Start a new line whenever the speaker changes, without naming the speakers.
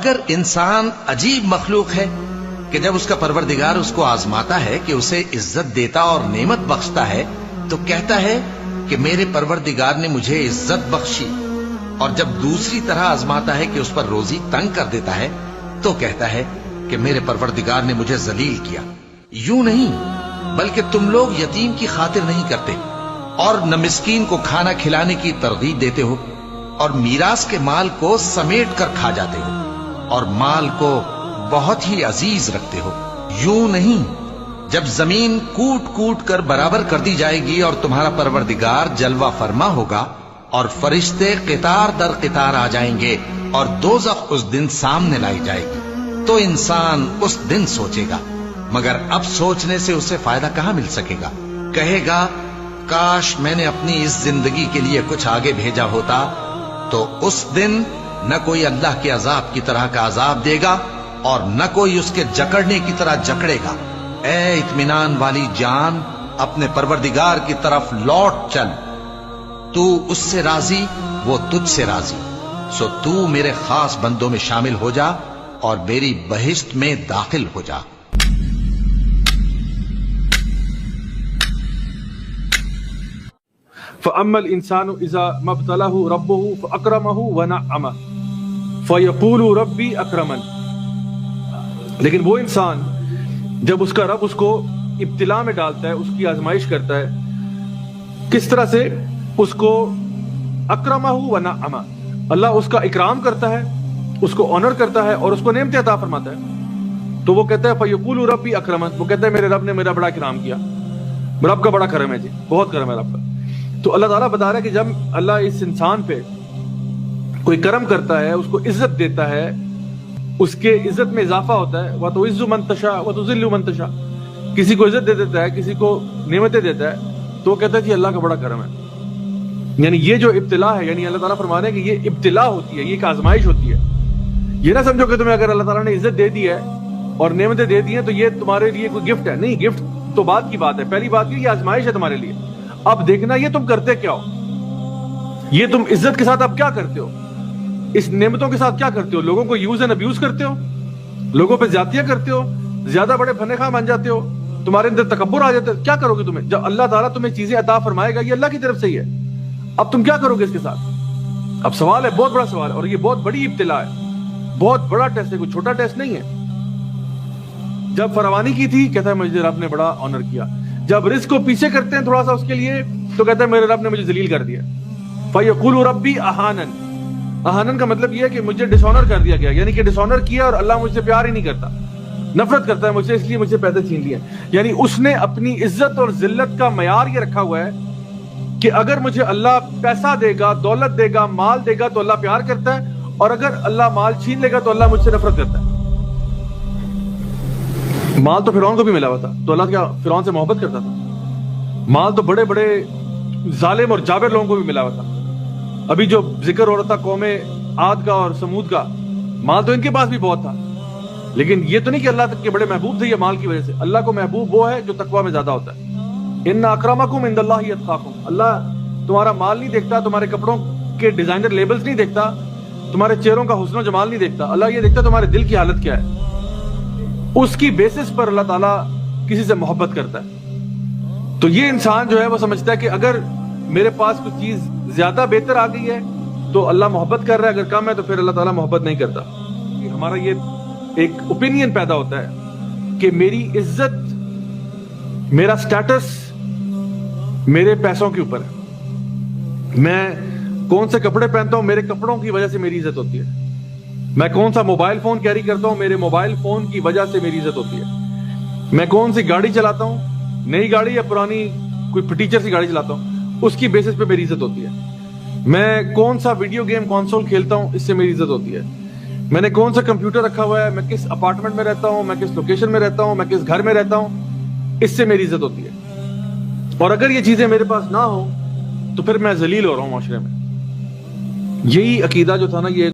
मगर इंसान अजीब मखलूक है कि जब उसका परवरदिगार उसको आजमाता है कि उसे इज्जत देता और नेमत बख्शता है तो कहता है कि मेरे परवरदिगार ने मुझे इज्जत बख्शी, और जब दूसरी तरह आजमाता है कि उस पर रोजी तंग कर देता है तो कहता है कि मेरे परवरदिगार ने मुझे जलील किया। यूं नहीं, बल्कि तुम लोग यतीम की खातिर नहीं करते और न मिस्कीन को खाना खिलाने की तरगीब देते हो, और मीरास के माल को समेट कर खा जाते हो और माल को बहुत ही अजीज रखते हो। यूं नहीं, जब जमीन कूट कूट कर बराबर कर दी जाएगी और तुम्हारा परवरदिगार जलवा फरमा होगा और फरिश्ते कितार दर कितार आ जाएंगे और दोज़ख उस दिन सामने लाई जाएगी, तो इंसान उस दिन सोचेगा, मगर अब सोचने से उसे फायदा कहां मिल सकेगा। कहेगा काश मैंने अपनी इस जिंदगी के लिए कुछ आगे भेजा होता, तो उस दिन न कोई अल्लाह के अजाब की तरह का अजाब देगा और न कोई उसके जकड़ने की तरह जकड़ेगा। ए इत्मीनान वाली जान, अपने परवरदिगार की तरफ लौट चल, तू उससे राजी, वो तुझसे राजी, सो तू मेरे खास बंदों में शामिल हो जा और मेरी बहिश्त में दाखिल हो जा।
फ़अम्मल इंसानु इज़ा मब्तलहु रब्बुहु फ़अकरमहु व नअमह फ़यक़ूलु रब्बी अकरमन। लेकिन वो इंसान जब उसका रब उसको इब्तिला में डालता है, उसकी आजमाइश करता है, किस तरह से उसको अकरमहु व नअमह, अल्लाह उसका इकराम करता है, उसको ऑनर करता है और उसको नेमतें अता फरमाता है, तो वो कहता है फ़यक़ूलु रब्बी अकरमन, वो कहता है मेरे रब ने मेरा बड़ा इकराम किया, रब का बड़ा करम है जी, बहुत करम है रब का। तो अल्लाह ताला बता रहा है कि जब अल्लाह इस इंसान पे कोई करम करता है, उसको इज्जत देता है, उसके इज्जत में इजाफा होता है, व तुइज़्ज़ु मन तशा व तुज़िल्लु मन तशा, किसी को इज्जत दे देता है, किसी को नेमतें देता है, तो वो कहता है कि अल्लाह का बड़ा करम है। यानी ये जो इब्तिला है, यानी अल्लाह ताला फरमा रहे हैं कि ये इब्तिला होती है, ये एक आजमाइश होती है। ये ना समझो कि तुम्हें अगर अल्लाह ताला ने इज्जत दे दी है और नेमतें दे दी हैं तो ये तुम्हारे लिए कोई गिफ्ट है, नहीं, गिफ्ट तो बात की बात है, पहली बात ये आजमाइश है तुम्हारे लिए। अब देखना ये तुम करते क्या हो, ये तुम इज्जत के साथ अब क्या करते हो, इस नेमतों के साथ क्या करते हो, लोगों को यूज एंड अब्यूज करते हो, लोगों पे ज्यादतियां करते हो, ज्यादा बड़े फने खा बन जाते हो, तुम्हारे अंदर तकब्बुर आ जाता है। क्या करोगे तुम्हें जब अल्लाह ताला तुम्हें चीजें अता फरमाएगा, ये अल्लाह की तरफ से ही है, अब तुम क्या करोगे इसके साथ। अब सवाल है, बहुत बड़ा सवाल है, और ये बहुत बड़ी इब्तिला है, बहुत बड़ा टेस्ट है, कोई छोटा टेस्ट नहीं है। जब फरवानी की थी कहता है मुझे रब ने बड़ा ऑनर किया, जब रिस्क को पीछे करते हैं थोड़ा सा उसके लिए तो कहता है मेरे रब ने मुझे जलील कर दिया। फ़यक़ूलु रब्बी अहानन, अहानन का मतलब यह है कि मुझे डिसऑनर कर दिया गया, यानी कि डिसऑनर किया और अल्लाह मुझसे प्यार ही नहीं करता, नफरत करता है मुझसे, इसलिए मुझे पैसे छीन लिया। यानी उसने अपनी इज्जत और जिल्लत का मयार ये रखा हुआ है कि अगर मुझे अल्लाह पैसा देगा, दौलत देगा, माल देगा तो अल्लाह प्यार करता है, और अगर अल्लाह माल छीन लेगा तो अल्लाह मुझसे नफरत करता है। माल तो फिरौन को भी मिला हुआ था, तो अल्लाह क्या फिरौन से मोहब्बत करता था। माल तो बड़े बड़े जालिम और जाबिर लोगों को भी मिला हुआ था। अभी जो जिक्र हो रहा था कौमे आद का और समूद का, माल तो इनके पास भी बहुत था, लेकिन ये तो नहीं कि अल्लाह के बड़े महबूब थे ये माल की वजह से। अल्लाह को महबूब वो है जो तकवा में ज्यादा होता है। इन्ना अक्रमकुम इंदल्लाहि अत्काकुम, अल्लाह तुम्हारा माल नहीं देखता, तुम्हारे कपड़ों के डिजाइनर लेबल्स नहीं देखता, तुम्हारे चेहरों का हुस्न जमाल नहीं देखता, अल्लाह ये देखता तुम्हारे दिल की हालत क्या है। उसकी बेसिस पर अल्लाह ताला किसी से मोहब्बत करता है। तो ये इंसान जो है वो समझता है कि अगर मेरे पास कुछ चीज ज्यादा बेहतर आ गई है तो अल्लाह मोहब्बत कर रहा है, अगर कम है तो फिर अल्लाह ताला मोहब्बत नहीं करता। हमारा ये एक ओपिनियन पैदा होता है कि मेरी इज्जत, मेरा स्टेटस मेरे पैसों के ऊपर है। मैं कौन से कपड़े पहनता हूं, मेरे कपड़ों की वजह से मेरी इज्जत होती है। मैं कौन सा मोबाइल फोन कैरी करता हूं, मेरे मोबाइल फोन की वजह से मेरी इज्जत होती है। मैं कौन सी गाड़ी चलाता हूं, नई गाड़ी या पुरानी कोई फटीचर सी गाड़ी चलाता हूं, उसकी बेसिस पे मेरी इज्जत होती है। मैं कौन सा वीडियो गेम कंसोल खेलता हूं, इससे मेरी इज्जत होती है। मैंने कौन सा कंप्यूटर रखा हुआ है, मैं किस अपार्टमेंट में रहता हूं, मैं किस लोकेशन में रहता हूं, मैं किस घर में रहता हूं, इससे मेरी इज्जत होती है। और अगर ये चीजें मेरे पास ना हो तो फिर मैं जलील हो रहा हूं माशरे में। यही अकीदा जो था ना, ये